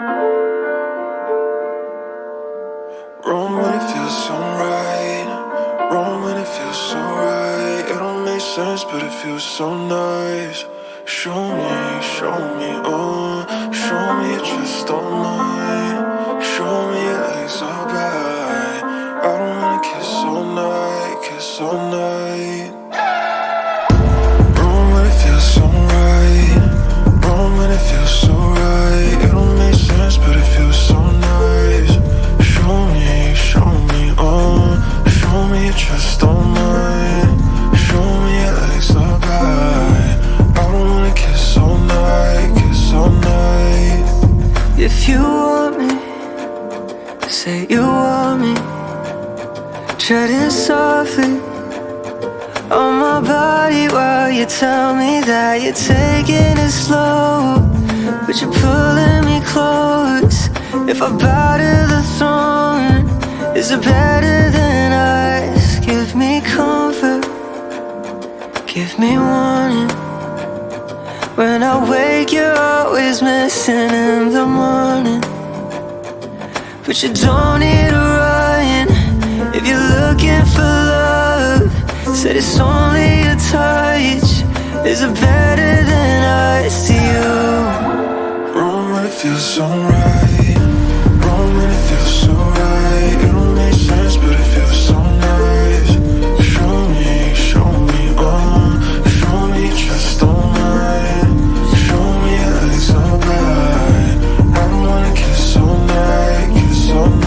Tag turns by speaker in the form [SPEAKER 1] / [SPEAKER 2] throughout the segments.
[SPEAKER 1] Wrong when it feels so right. Wrong when it feels so right. It don't make sense, but it feels so nice. Show me, oh. Show me you just don't mind. Show me your legs are right. I don't wanna kiss all night, kiss all night. Wrong when it feels so right. Wrong when it feels so right. It don't make sense, but it feels so nice. Show me, oh. Show me you just don't mind. Show me your legs are right. I don't wanna kiss all night, kiss all night.
[SPEAKER 2] If you want me, say you want me. Treading softly on my body while you tell me that you're taking it slow, but you're pulling me close. If I bow to the throne, is it better than us? Give me comfort, give me warning. When I wake, you're always missing in the morning. But you don't need a run if you're looking for love. Said it's only a touch. Is it better than us to you?
[SPEAKER 1] Wrong when it feels so right. Wrong when it feels so right. It don't make sense, but it feels so nice. Show me, oh. Show me you just don't mind. Show me your legs are right. I don't wanna kiss all night, kiss all night.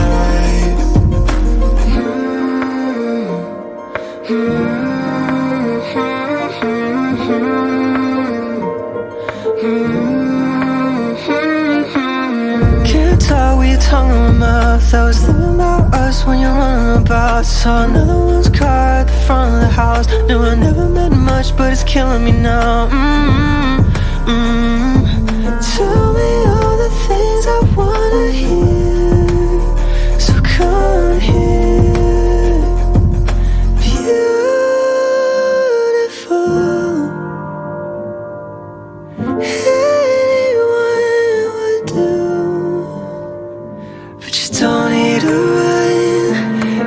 [SPEAKER 2] Can't tell with your tongue in my mouth. I was thinking about us when you're running about. Saw another one's car at the front of the house. Knew I never meant much, but it's killing me now. Tell me all the things I wanna hear, so come here. Beautiful, anyone would do. But you don't need to run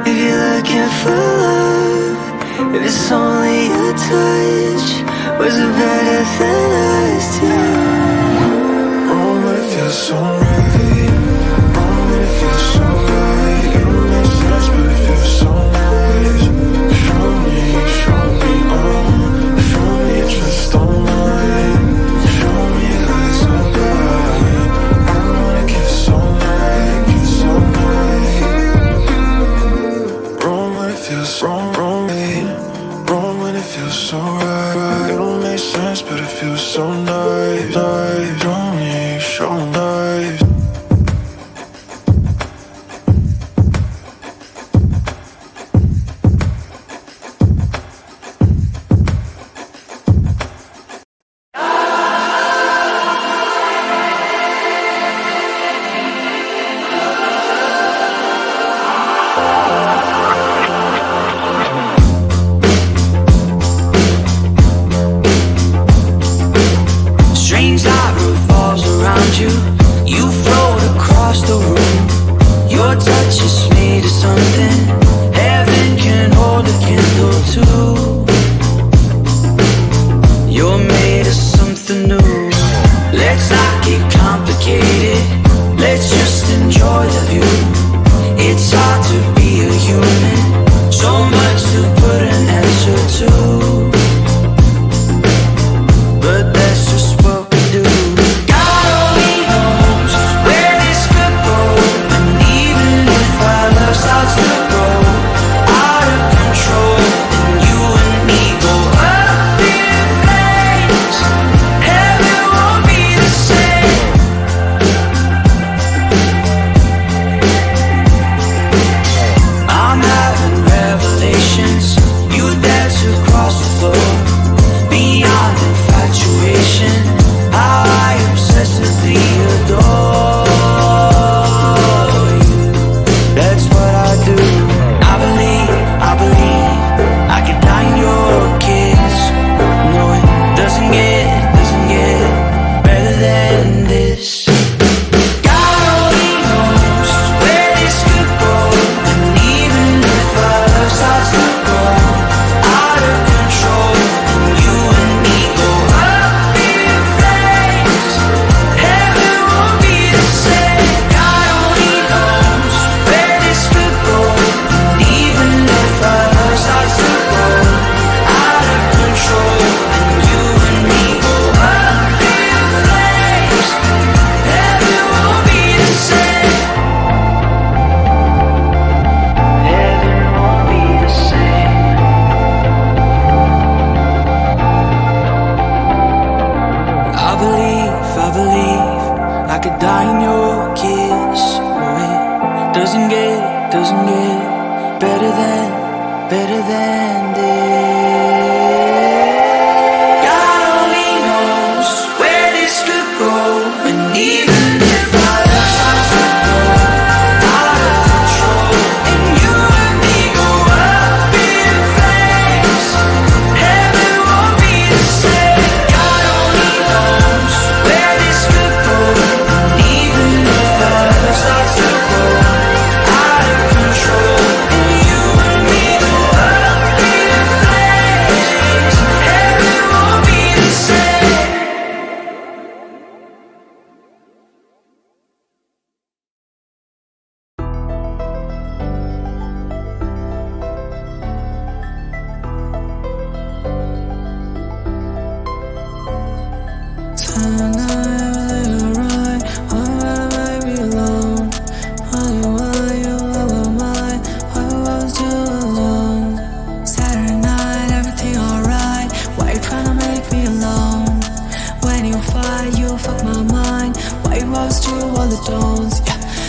[SPEAKER 2] if you're looking for love. If it's only a touch, was it better than us two?
[SPEAKER 1] Wrong when it feels so right. Wrong when it feels so right. It don't make sense, but it feels so nice. Show me, oh. Show me you just don't mind. Show me your legs are right. I don't wanna kiss all night, kiss all night. Wrong when it feels wrong, wrong when it feels so right. It don't make sense, but it feels so nice. Show me, nice.
[SPEAKER 2] doesn't get better than this. God only knows where this could go, and even if our love starts to go out of control, and you and me go up in flames, heaven won't be the same. God only knows where this could go, and even if our love starts to go out of control, and you and me go up in flames, heaven won't be the same.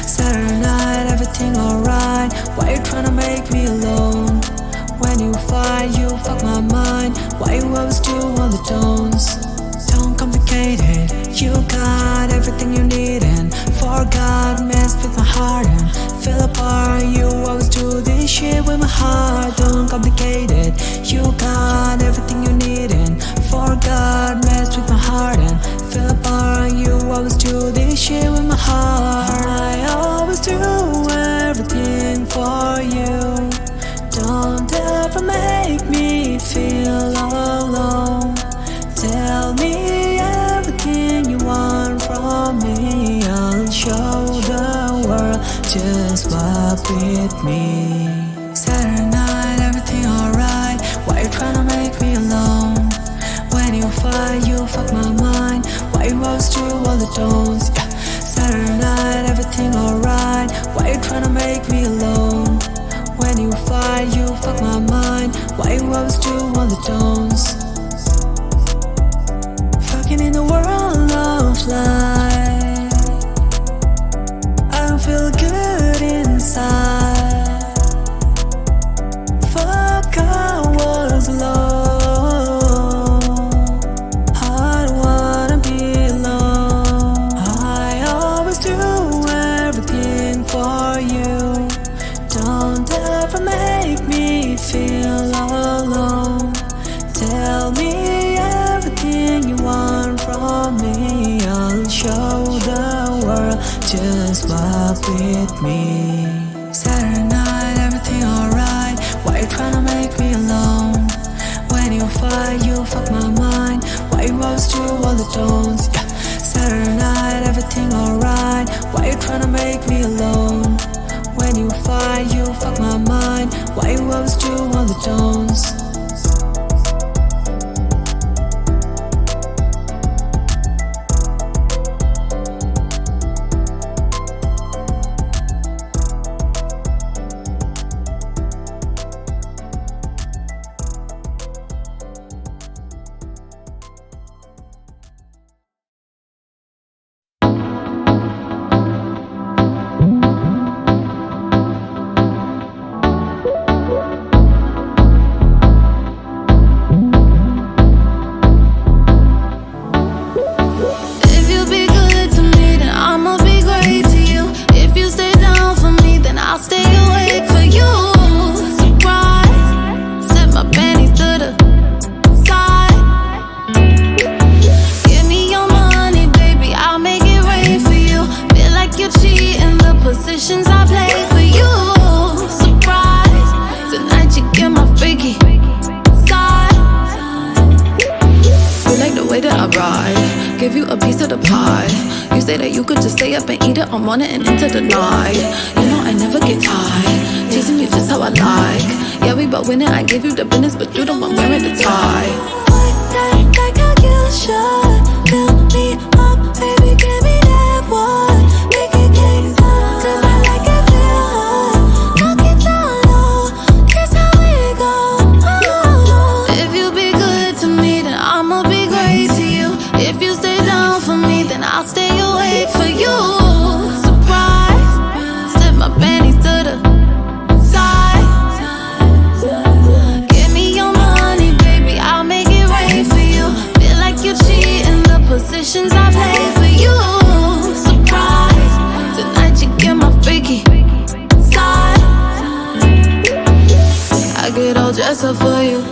[SPEAKER 2] Saturday night, everything alright. Why you tryna make me alone? When you fight, you fuck my mind. Why you always do all the tones? Don't complicate it. You got everything you need and forgot, messed with my heart and fell apart. You always do this shit with my heart. Don't complicate it. You got everything you need and forgot, messed with my heart and fell apart. You always do this shit with my heart. I always do everything for you. Don't ever make me feel alone. Tell me everything you want from me. I'll show the world, just walk with me. Saturday night, everything alright. Why you tryna make me alone? When you fight, you fuck my mind. Why you always do all the tones? Yeah. Saturday night, everything alright. Why you tryna make me alone? When you fight, you fuck my mind. Why you always do all the tones? Fucking in the world of light, I don't feel good inside. Fuck, I was alone. I don't wanna be alone. I always do everything for you. Don't ever make me feel alone. Tell me everything you want from me. I'll show the world, just walk with me. Saturday night, everything alright. Why you tryna make me alone? When you fight, you fuck my mind. Why you always do all the tones? Yeah. Saturday night, everything alright. Why you tryna make me alone? When you fight, you fuck my mind. Why you always do all the tones?
[SPEAKER 3] Give you a piece of the pie. You say that you could just stay up and eat it all morning and into the night. You know I never get tired, teasing you just how I like. Yeah, we both winning, I give you the business, but you the one wearing the tie. Like how you should. Fill me up, baby, give me that one. Make it case up, 'cause I like it real hot. Knock it down low, that's how it goes. If you be good to me, then I'ma be great to you. If you stay down for me, then I'll stay awake for you. Surprise, slip my panties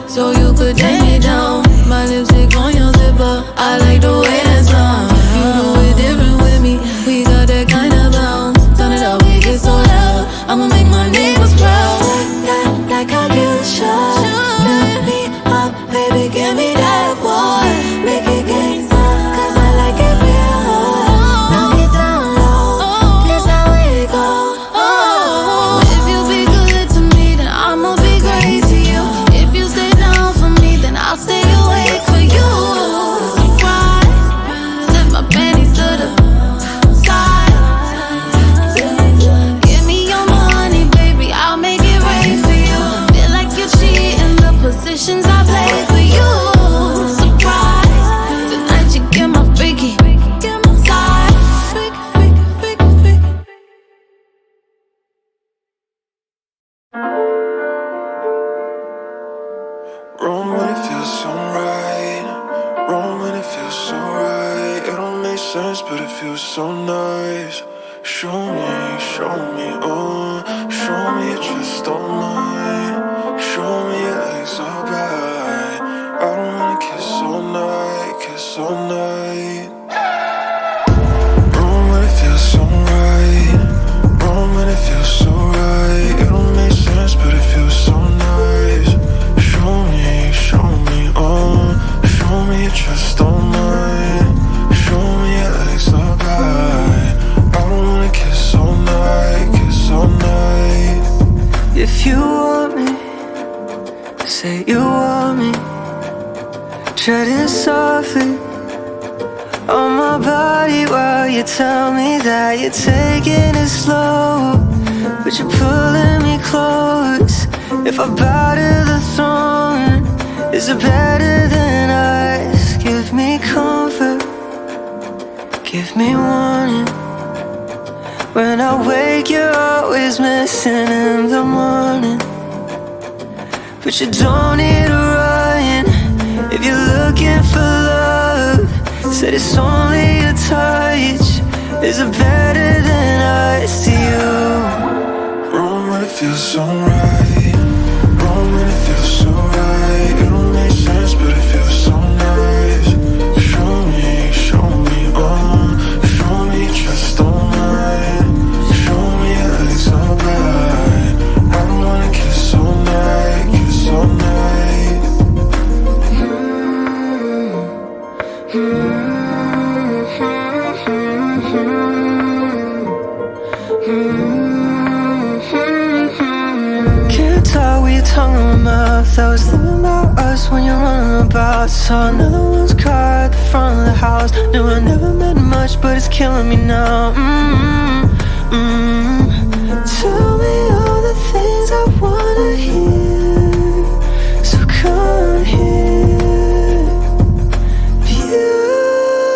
[SPEAKER 3] so you could take me down. My lipstick on your zipper, I like the way that sounds. You do it different with me, we got that kind of bounce. Turn it up, we get so loud, I'ma make my neighbors proud. Like how you should. Lift me up, baby, give me that boy. Make it gangsta, cause I like it real hard. Knock it down low, that's how it goes. If you be good to me, then I'ma be great to you. If you stay down for me, then I'll stay awake for you. Surprise, slip my panties to the side. Give me your money, baby, I'll make it rain for you. Feel like you're cheating the positions I play for you. Surprise, tonight you get my freaky side. Freaky.
[SPEAKER 1] Wrong when it feels so right. Wrong when it feels so right. It don't make sense, but it feels so nice. Show me, oh. Show me you just don't mind. Show me your legs are bright. I don't wanna kiss all night. Wrong when it feels so right. Wrong when it feels so right. It don't make sense, but it feels so nice. Show me, oh. Show me you just don't mind. Show me your legs are bright. I don't wanna kiss all night.
[SPEAKER 2] If you want me, say you want me. Treading softly on my body while you tell me that you're taking it slow, but you're pulling me close. If I bow to the throne, is it better than us? Give me comfort, give me warning. When I wake, you're always missing in the morning. But you don't need to run if you're looking for love. Said it's only a touch. Is it better than us to you?
[SPEAKER 1] Wrong when it feels so right. Wrong when it feels so right. It don't make sense, but it feels so nice. Show me, oh. Show me you just don't mind. Show me your legs are bright. I don't wanna kiss all night.
[SPEAKER 2] Can't tell with your tongue in my mouth. I was thinking about us when you're running about. Saw another one's car at the front of the house. Knew I never meant much, but it's killing me now. Tell me all the things I wanna hear. So come here, beautiful.